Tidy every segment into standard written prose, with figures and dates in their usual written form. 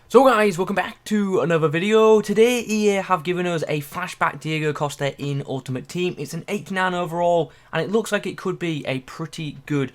So guys, welcome back to another video. Today EA have given us a flashback Diego Costa in Ultimate Team. It's an 89 overall and it looks like it could be a pretty good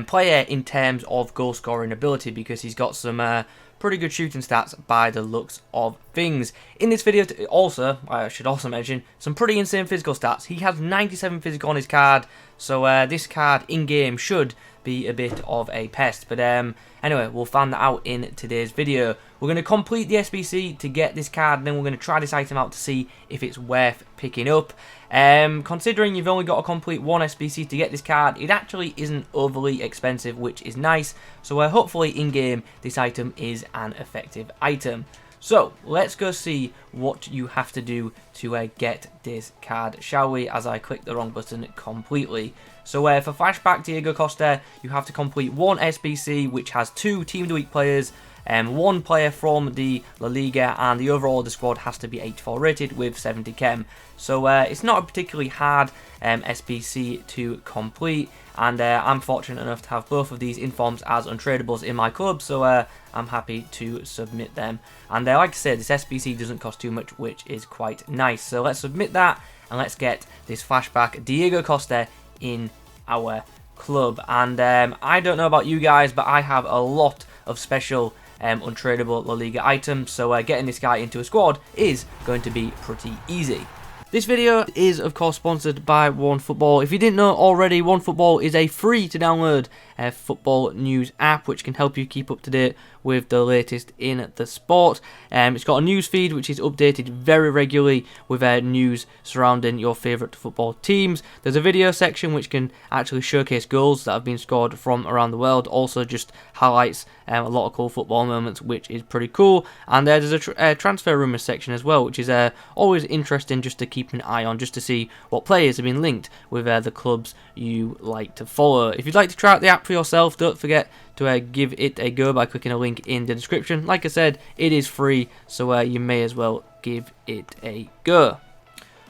player in terms of goal scoring ability because he's got some pretty good shooting stats by the looks of things. In this video also, I should also mention, some pretty insane physical stats. He has 97 physical on his card, so this card in-game should be a bit of a pest. But anyway, we'll find that out in today's video. We're going to complete the SBC to get this card, and then we're going to try this item out to see if it's worth picking up. Considering you've only got to complete one SBC to get this card, it actually isn't overly expensive, which is nice. So hopefully in-game this item is an effective item. So let's go see what you have to do to get this card, shall we, as I click the wrong button completely. So for Flashback Diego Costa, you have to complete one SBC which has 2 Team of the Week players, one player from the La Liga, and the overall of the squad has to be 84 rated with 70 chem. So it's not a particularly hard SBC to complete, and I'm fortunate enough to have both of these informs as untradables in my club, so I'm happy to submit them. And like I said, this SBC doesn't cost too much, which is quite nice. So let's submit that, and let's get this Flashback Diego Costa in our club. And I don't know about you guys, but I have a lot of special untradable La Liga items, so getting this guy into a squad is going to be pretty easy. This video is of course sponsored by OneFootball. If you didn't know already, OneFootball is a free to download football news app which can help you keep up to date with the latest in the sport. It's got a news feed which is updated very regularly with news surrounding your favourite football teams. There's a video section which can actually showcase goals that have been scored from around the world, also just highlights a lot of cool football moments, which is pretty cool. And there's a transfer rumours section as well, which is always interesting just to keep an eye on, just to see what players have been linked with the clubs you like to follow. If you'd like to try out the app for yourself, don't forget to give it a go by clicking a link in the description. Like I said, it is free, so you may as well give it a go.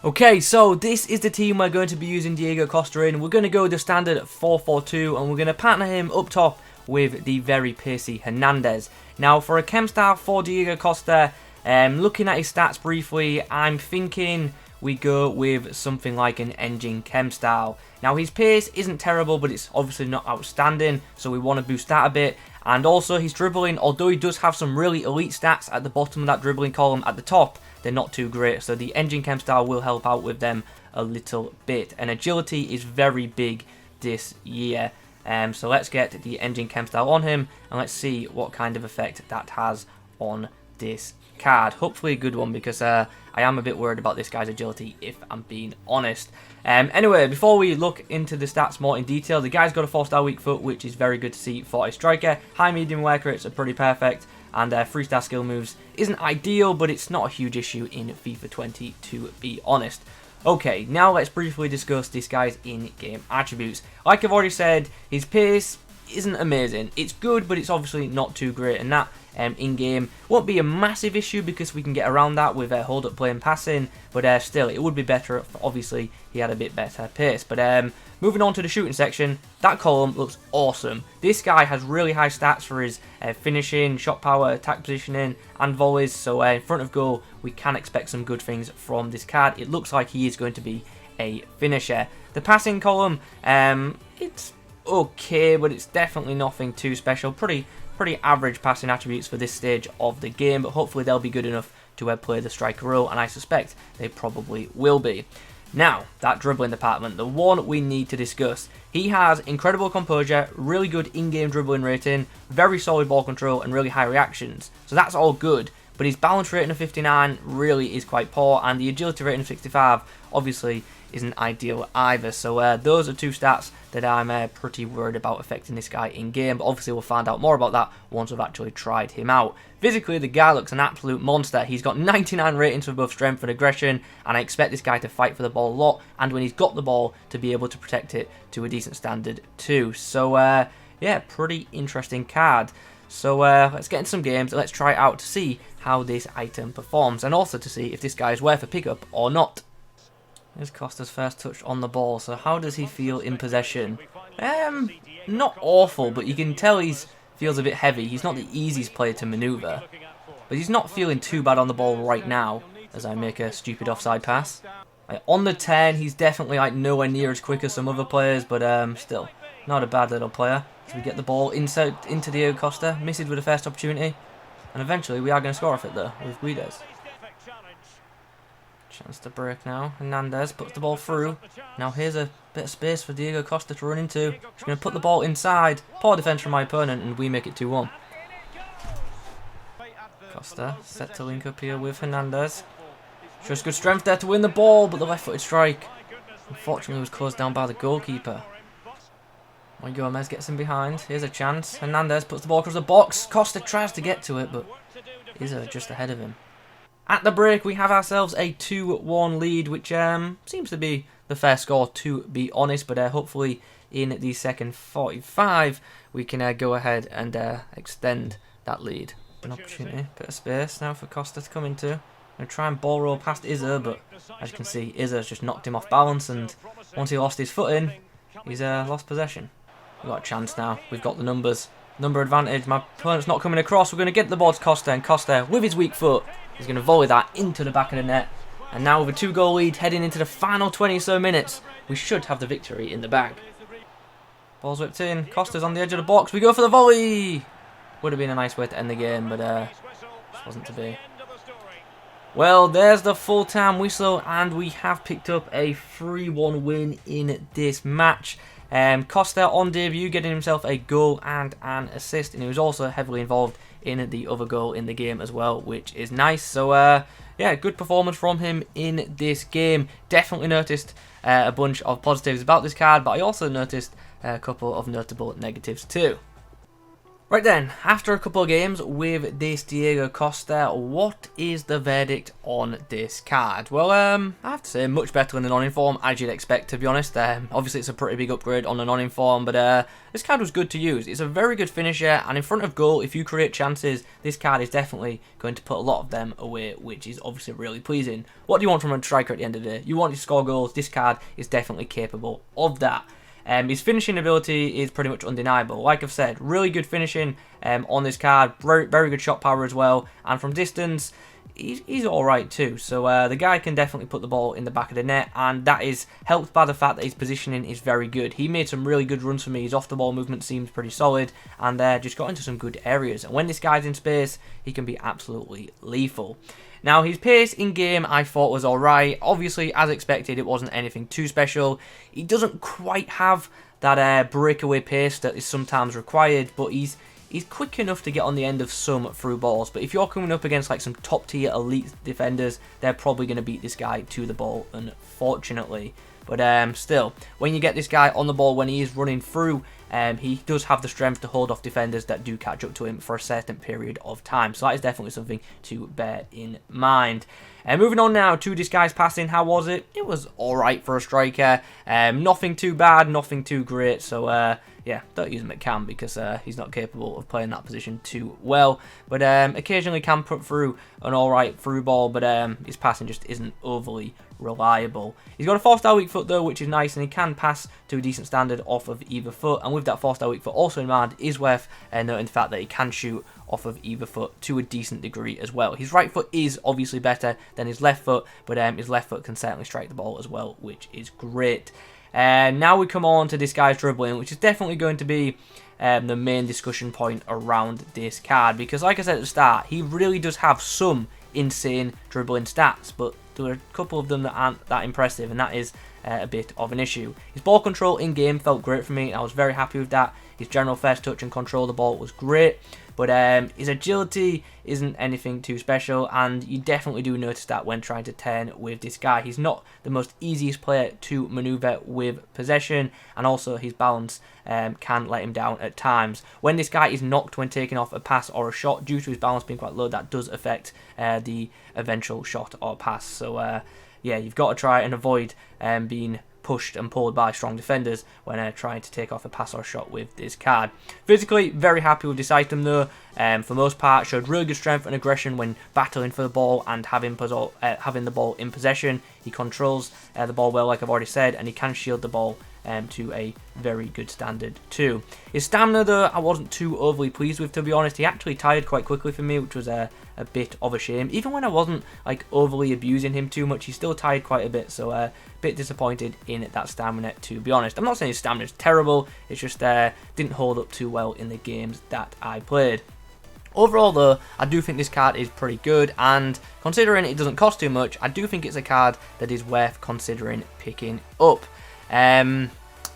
Okay, so this is the team we're going to be using Diego Costa in. We're going to go the standard 4-4-2, and we're going to partner him up top with the very pacey Hernandez. Now, for a chem style for Diego Costa, looking at his stats briefly, I'm thinking we go with something like an engine chem style. Now, his pace isn't terrible, but it's obviously not outstanding, so we want to boost that a bit. And also his dribbling, although he does have some really elite stats at the bottom of that dribbling column, at the top they're not too great, so the engine chem style will help out with them a little bit. And agility is very big this year, so let's get the engine chem style on him and let's see what kind of effect that has on this card. Hopefully a good one, because I am a bit worried about this guy's agility, if I'm being honest. Anyway, before we look into the stats more in detail, the guy's got a 4-star weak foot, which is very good to see for a striker. High medium work rates are pretty perfect, and 3-star skill moves isn't ideal, but it's not a huge issue in FIFA 20, to be honest. Okay, now let's briefly discuss this guy's in-game attributes. Like I've already said, his pace isn't amazing. It's good, but it's obviously not too great, and that in-game won't be a massive issue because we can get around that with hold-up play and passing, but still, it would be better if obviously he had a bit better pace. But moving on to the shooting section, that column looks awesome. This guy has really high stats for his finishing, shot power, attack positioning, and volleys, so in front of goal, we can expect some good things from this card. It looks like he is going to be a finisher. The passing column, it's okay, but it's definitely nothing too special. Pretty average passing attributes for this stage of the game, but hopefully they'll be good enough to play the striker role, and I suspect they probably will be. Now, that dribbling department, the one we need to discuss. He has incredible composure, really good in-game dribbling rating, very solid ball control, and really high reactions. So that's all good, but his balance rating of 59 really is quite poor, and the agility rating of 65 obviously isn't ideal either. So those are two stats that I'm pretty worried about affecting this guy in game, but obviously we'll find out more about that once we've actually tried him out. Physically, the guy looks an absolute monster. He's got 99 ratings for both strength and aggression, and I expect this guy to fight for the ball a lot, and when he's got the ball, to be able to protect it to a decent standard too. So yeah, pretty interesting card. So let's get into some games and let's try it out to see how this item performs, and also to see if this guy is worth a pickup or not. Here's Costa's first touch on the ball, so how does he feel in possession? Not awful, but you can tell he feels a bit heavy. He's not the easiest player to manoeuvre. But he's not feeling too bad on the ball right now as I make a stupid offside pass. On the 10, he's definitely like nowhere near as quick as some other players, but still, not a bad little player. As we get the ball inside into Diego Costa, misses with the first opportunity, and eventually we are going to score off it though, with Guides. Chance to break now. Hernandez puts the ball through. Now here's a bit of space for Diego Costa to run into. He's going to put the ball inside. Poor defence from my opponent, and we make it 2-1. Costa set to link up here with Hernandez. Shows good strength there to win the ball, but the left-footed strike unfortunately was closed down by the goalkeeper. Gomez gets him behind. Here's a chance. Hernandez puts the ball across the box. Costa tries to get to it, but Izzo just ahead of him. At the break, we have ourselves a 2-1 lead, which seems to be the fair score, to be honest. But hopefully in the second 45, we can go ahead and extend that lead. An opportunity, bit of space now for Costa to come into. Going to try and ball roll past Izzo, but as you can see, Izzo's just knocked him off balance, and once he lost his footing, he's lost possession. We've got a chance now. We've got the numbers. Number advantage. My opponent's not coming across. We're going to get the ball to Costa, and Costa, with his weak foot, is going to volley that into the back of the net. And now with a 2-goal lead heading into the final 20 or so minutes, we should have the victory in the bag. Ball's whipped in. Costa's on the edge of the box. We go for the volley. Would have been a nice way to end the game, but just wasn't to be. Well, there's the full-time whistle, and we have picked up a 3-1 win in this match. Costa on debut getting himself a goal and an assist, and he was also heavily involved in the other goal in the game as well, which is nice. So yeah, good performance from him in this game. Definitely noticed a bunch of positives about this card, but I also noticed a couple of notable negatives too. Right then, after a couple of games with this Diego Costa, what is the verdict on this card? Well, I have to say, much better than the non-inform, as you'd expect, to be honest. Obviously, it's a pretty big upgrade on the non-inform, but this card was good to use. It's a very good finisher, and in front of goal, if you create chances, this card is definitely going to put a lot of them away, which is obviously really pleasing. What do you want from a striker at the end of the day? You want to score goals. This card is definitely capable of that. His finishing ability is pretty much undeniable. Like I've said, really good finishing on this card. Very good shot power as well. And from distance, he's alright too. So the guy can definitely put the ball in the back of the net. And that is helped by the fact that his positioning is very good. He made some really good runs for me. His off-the-ball movement seems pretty solid. And just got into some good areas. And when this guy's in space, he can be absolutely lethal. Now, his pace in-game I thought was alright. Obviously, as expected, it wasn't anything too special. He doesn't quite have that breakaway pace that is sometimes required, but he's quick enough to get on the end of some through balls. But if you're coming up against like some top-tier elite defenders, they're probably going to beat this guy to the ball, unfortunately. But still, when you get this guy on the ball when he is running through, he does have the strength to hold off defenders that do catch up to him for a certain period of time. So that is definitely something to bear in mind. Moving on now to this guy's passing. How was it? It was alright for a striker. Nothing too bad, nothing too great. So yeah, don't use him at cam because he's not capable of playing that position too well. But occasionally can put through an alright through ball, but his passing just isn't overly reliable. He's got a 4-star weak foot though, which is nice, and he can pass to a decent standard off of either foot. And with that 4-star weak foot also in mind, is worth noting the fact that he can shoot off of either foot to a decent degree as well. His right foot is obviously better than his left foot, but his left foot can certainly strike the ball as well, which is great. Now we come on to this guy's dribbling, which is definitely going to be the main discussion point around this card, because like I said at the start, he really does have some insane dribbling stats, but there are a couple of them that aren't that impressive, and that is a bit of an issue. His ball control in game felt great for me. I was very happy with that. His general first touch and control of the ball was great, but his agility isn't anything too special, and you definitely do notice that when trying to turn with this guy. He's not the most easiest player to maneuver with possession, and also his balance can let him down at times. When this guy is knocked when taking off a pass or a shot, due to his balance being quite low, that does affect the eventual shot or pass. So yeah, you've got to try and avoid being pushed and pulled by strong defenders when trying to take off a pass or shot with this card. Physically, very happy with this item though. for most part. Showed really good strength and aggression when battling for the ball and having the ball in possession. He controls the ball well, like I've already said, and he can shield the ball to a very good standard too. His stamina, though, I wasn't too overly pleased with, to be honest. He actually tired quite quickly for me, which was a bit of a shame. Even when I wasn't like overly abusing him too much, he still tired quite a bit, so a bit disappointed in that stamina, to be honest. I'm not saying his stamina is terrible, it's just didn't hold up too well in the games that I played. Overall, though, I do think this card is pretty good, and considering it doesn't cost too much, I do think it's a card that is worth considering picking up.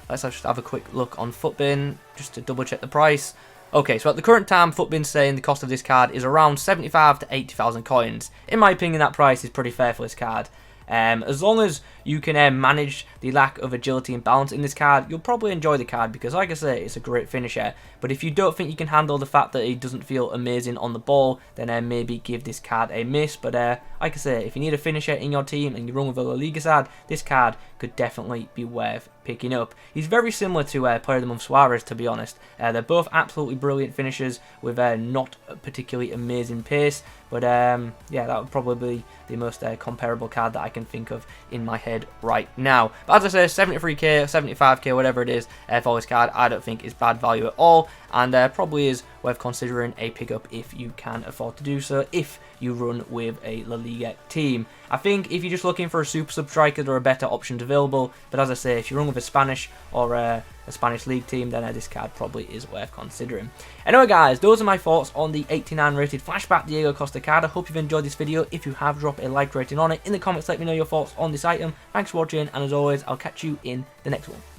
Let's just have a quick look on Futbin, just to double check the price. Okay, so at the current time, Futbin's saying the cost of this card is around 75 to 80,000 coins. In my opinion, that price is pretty fair for this card. As long as you can manage the lack of agility and balance in this card, you'll probably enjoy the card because, like I say, it's a great finisher. But if you don't think you can handle the fact that he doesn't feel amazing on the ball, then maybe give this card a miss. But like I say, if you need a finisher in your team and you run with a La Liga side, this card could definitely be worth picking up. He's very similar to Player of the Month Suarez, to be honest. They're both absolutely brilliant finishers with not a particularly amazing pace. But yeah, that would probably be the most comparable card that I can think of in my head right now. But as I say, 73k, 75k, whatever it is for this card, I don't think is bad value at all, and probably is worth considering a pickup if you can afford to do so, if you run with a La Liga team. I think if you're just looking for a super sub striker, there are better options available, but as I say, if you run with a Spanish or a Spanish league team, then this card probably is worth considering. Anyway guys, those are my thoughts on the 89 rated Flashback Diego Costa card. I hope you've enjoyed this video. If you have, drop a like rating on it. In the comments, let me know your thoughts on this item. Thanks for watching, and as always, I'll catch you in the next one.